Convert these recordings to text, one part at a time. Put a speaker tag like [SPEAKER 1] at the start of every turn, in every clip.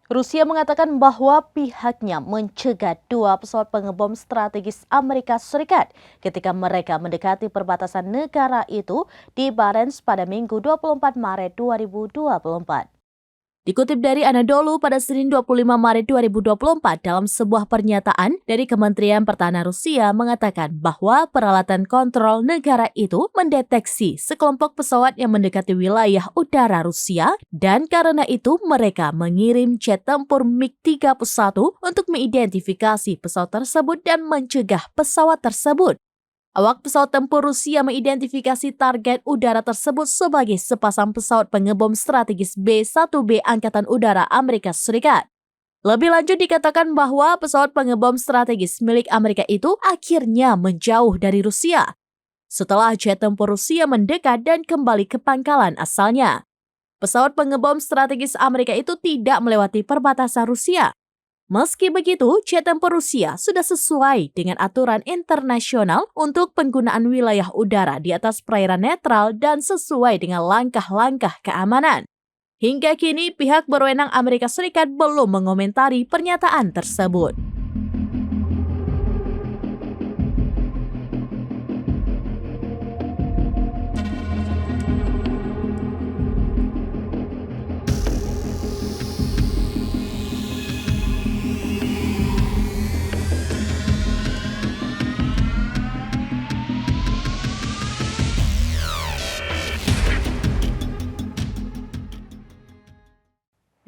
[SPEAKER 1] Rusia mengatakan bahwa pihaknya mencegah dua pesawat pengebom strategis Amerika Serikat ketika mereka mendekati perbatasan negara itu di Barents pada Minggu 24 Maret 2024. Dikutip dari Anadolu pada Senin 25 Maret 2024 dalam sebuah pernyataan dari Kementerian Pertahanan Rusia mengatakan bahwa peralatan kontrol negara itu mendeteksi sekelompok pesawat yang mendekati wilayah udara Rusia dan karena itu mereka mengirim jet tempur MiG-31 untuk mengidentifikasi pesawat tersebut dan mencegah pesawat tersebut. Awak pesawat tempur Rusia mengidentifikasi target udara tersebut sebagai sepasang pesawat pengebom strategis B-1B Angkatan Udara Amerika Serikat. Lebih lanjut dikatakan bahwa pesawat pengebom strategis milik Amerika itu akhirnya menjauh dari Rusia setelah jet tempur Rusia mendekat dan kembali ke pangkalan asalnya. Pesawat pengebom strategis Amerika itu tidak melewati perbatasan Rusia. Meski begitu, jet tempur Rusia sudah sesuai dengan aturan internasional untuk penggunaan wilayah udara di atas perairan netral dan sesuai dengan langkah-langkah keamanan. Hingga kini, pihak berwenang Amerika Serikat belum mengomentari pernyataan tersebut.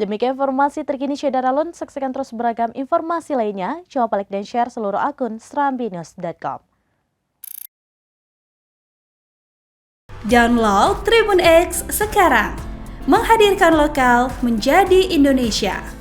[SPEAKER 1] Demikian informasi terkini Syedaralun, saksikan terus beragam informasi lainnya. Coba like dan share seluruh akun serambinews.com.
[SPEAKER 2] Download Tribun X sekarang, menghadirkan lokal menjadi Indonesia.